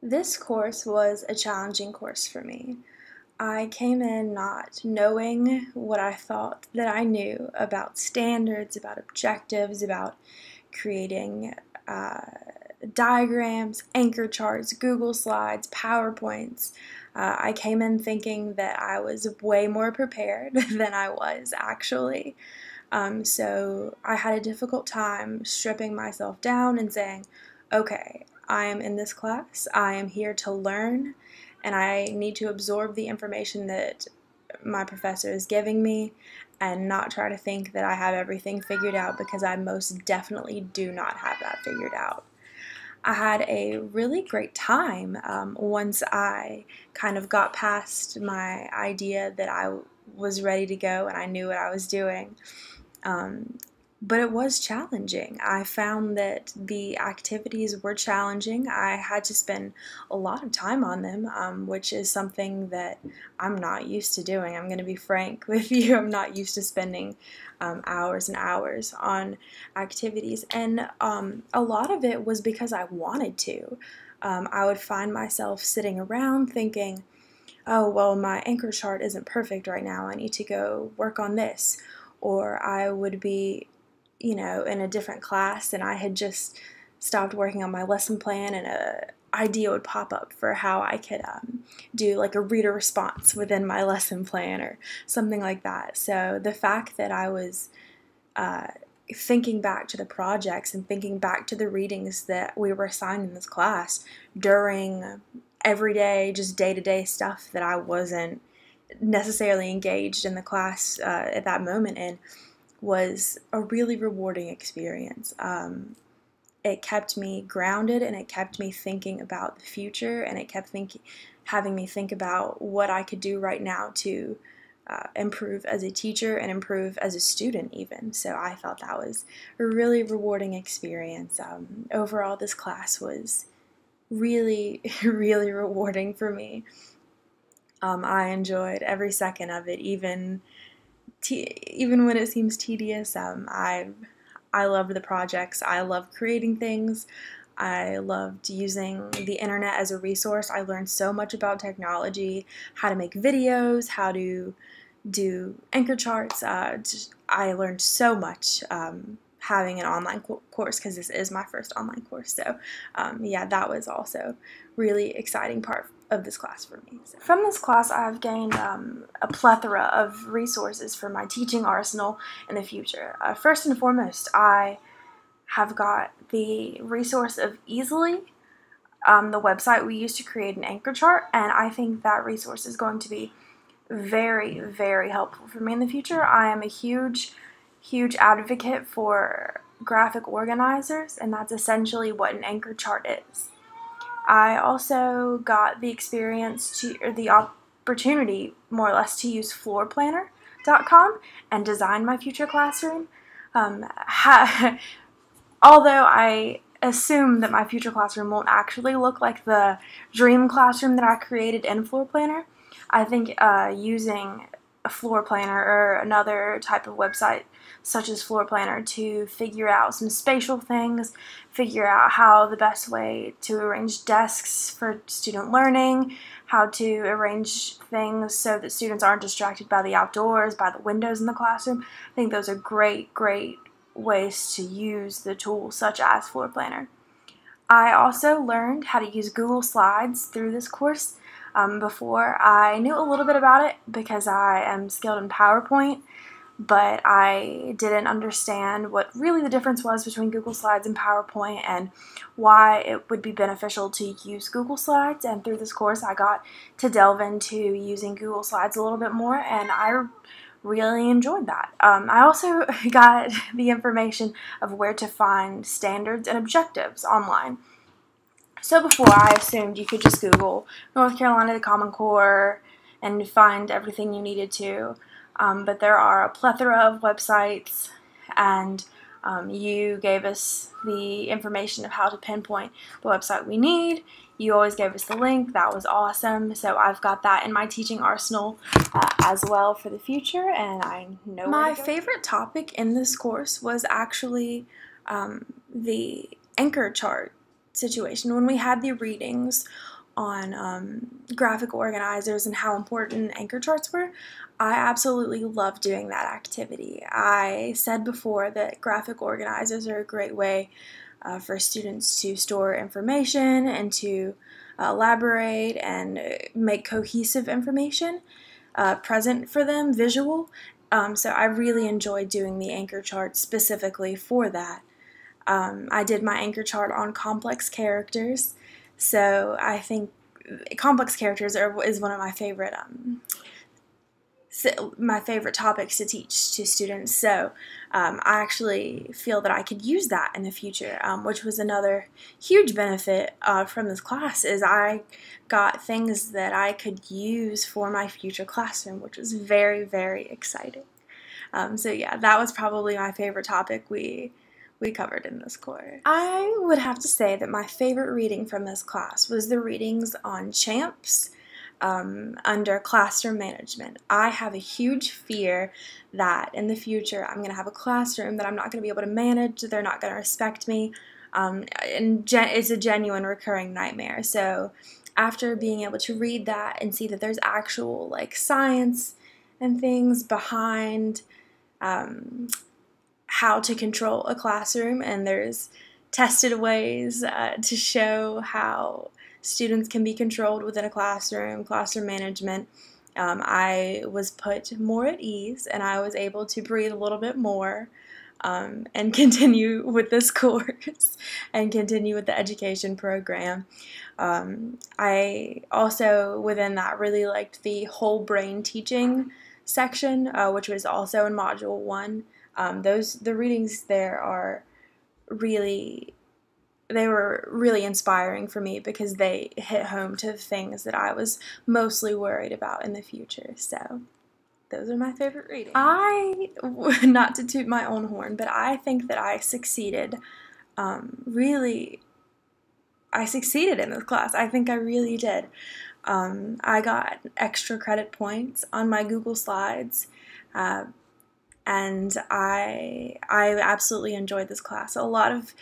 This course was a challenging course for me. I came in not knowing what I thought that I knew about standards, about objectives, about creating uh, diagrams, anchor charts, Google Slides, PowerPoints. I came in thinking that I was way more prepared than I was actually. So I had a difficult time stripping myself down and saying, okay, I am in this class, I am here to learn, and I need to absorb the information that my professor is giving me and not try to think that I have everything figured out because I most definitely do not have that figured out. I had a really great time once I kind of got past my idea that I was ready to go and I knew what I was doing. Um, but it was challenging. I found that the activities were challenging. I had to spend a lot of time on them, which is something that I'm not used to doing. I'm going to be frank with you. I'm not used to spending hours and hours on activities. And a lot of it was because I wanted to. I would find myself sitting around thinking, oh, well, my anchor chart isn't perfect right now. I need to go work on this. Or I would be, in a different class and I had just stopped working on my lesson plan and a idea would pop up for how I could do like a reader response within my lesson plan or something like that. So the fact that I was uh, thinking back to the projects and thinking back to the readings that we were assigned in this class during everyday, just day-to-day stuff that I wasn't necessarily engaged in the class at that moment in was a really rewarding experience. It kept me grounded and it kept me thinking about the future and it kept having me think about what I could do right now to improve as a teacher and improve as a student even. So I thought that was a really rewarding experience. Overall, this class was really, really rewarding for me. I enjoyed every second of it, even when it seems tedious. I loved the projects. I loved creating things. I loved using the internet as a resource. I learned so much about technology, how to make videos, how to do anchor charts. I learned so much having an online course because this is my first online course. So yeah, that was also really exciting part of this class for me. So, from this class, I've gained a plethora of resources for my teaching arsenal in the future. First and foremost, I have got the resource of Easel.ly, the website we used to create an anchor chart, and I think that resource is going to be very, very helpful for me in the future. I am a huge advocate for graphic organizers, and that's essentially what an anchor chart is. I also got the experience or the opportunity, more or less, to use floorplanner.com and design my future classroom. Although I assume that my future classroom won't actually look like the dream classroom that I created in Floor Planner, I think using a Floor Planner or another type of website such as Floor Planner to figure out some spatial things, figure out how the best way to arrange desks for student learning, how to arrange things so that students aren't distracted by the outdoors, by the windows in the classroom. I think those are great ways to use the tool such as Floor Planner. I also learned how to use Google Slides through this course. Before, I knew a little bit about it because I am skilled in PowerPoint, but I didn't understand what really the difference was between Google Slides and PowerPoint and why it would be beneficial to use Google Slides. And through this course, I got to delve into using Google Slides a little bit more, and I really enjoyed that. I also got the information of where to find standards and objectives online. So before, I assumed you could just Google North Carolina, the Common Core, and find everything you needed to. But there are a plethora of websites, and you gave us the information of how to pinpoint the website we need. You always gave us the link. That was awesome. So I've got that in my teaching arsenal as well for the future, and I know my favorite topic in this course was actually the anchor chart situation. When we had the readings on graphic organizers and how important anchor charts were, I absolutely loved doing that activity. I said before that graphic organizers are a great way for students to store information and to elaborate and make cohesive information present for them, visual. So I really enjoyed doing the anchor chart specifically for that. I did my anchor chart on complex characters, so I think complex characters is one of my favorite topics to teach to students. So I actually feel that I could use that in the future, which was another huge benefit from this class, is I got things that I could use for my future classroom, which was very, very exciting. So yeah, that was probably my favorite topic we covered in this course. I would have to say that my favorite reading from this class was the readings on CHAMPS under classroom management. I have a huge fear that in the future I'm going to have a classroom that I'm not going to be able to manage, they're not going to respect me, and it's a genuine recurring nightmare. So after being able to read that and see that there's actual like science and things behind how to control a classroom, and there's tested ways to show how students can be controlled within a classroom management, I was put more at ease, and I was able to breathe a little bit more and continue with this course and continue with the education program. I also, within that, really liked the whole brain teaching section, which was also in Module 1. The readings there they were really inspiring for me because they hit home to things that I was mostly worried about in the future. So those are my favorite readings. Not to toot my own horn, but I think that I succeeded. I succeeded in this class. I think I really did. I got extra credit points on my Google Slides. And I absolutely enjoyed this class. A lot of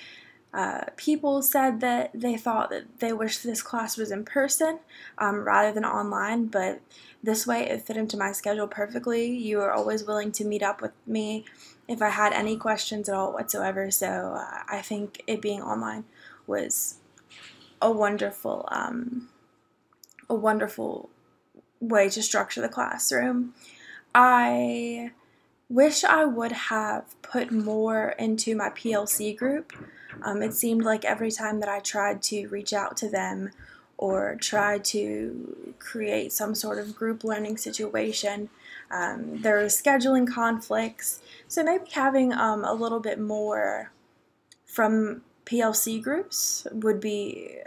people said that they thought that they wished this class was in person rather than online, but this way it fit into my schedule perfectly. You were always willing to meet up with me if I had any questions at all whatsoever, so I think it being online was a wonderful way to structure the classroom. I wish I would have put more into my PLC group. It seemed like every time that I tried to reach out to them or tried to create some sort of group learning situation, there were scheduling conflicts. So maybe having a little bit more from PLC groups would be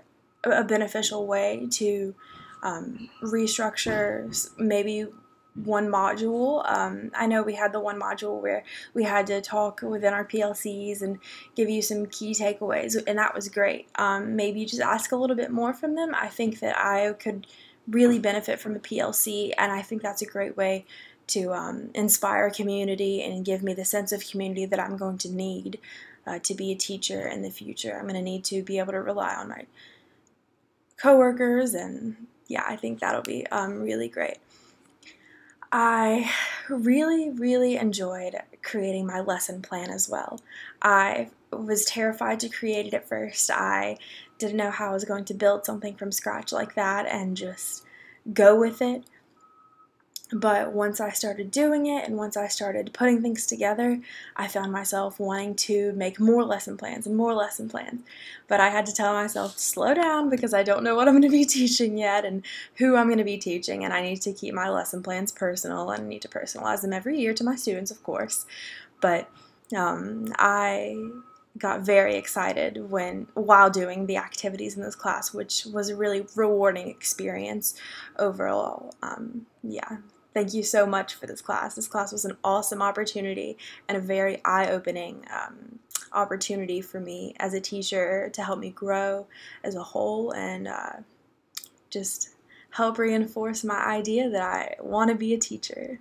a beneficial way to restructure maybe one module. I know we had the one module where we had to talk within our PLCs and give you some key takeaways, and that was great. Maybe just ask a little bit more from them. I think that I could really benefit from a PLC, and I think that's a great way to inspire community and give me the sense of community that I'm going to need to be a teacher in the future. I'm going to need to be able to rely on my coworkers, and yeah, I think that'll be really great. I really, really enjoyed creating my lesson plan as well. I was terrified to create it at first. I didn't know how I was going to build something from scratch like that and just go with it. But once I started doing it and once I started putting things together, I found myself wanting to make more lesson plans and more lesson plans. But I had to tell myself to slow down because I don't know what I'm going to be teaching yet and who I'm going to be teaching, and I need to keep my lesson plans personal, and I need to personalize them every year to my students, of course. But I got very excited while doing the activities in this class, which was a really rewarding experience overall. Yeah. Thank you so much for this class. This class was an awesome opportunity and a very eye-opening opportunity for me as a teacher to help me grow as a whole and just help reinforce my idea that I want to be a teacher.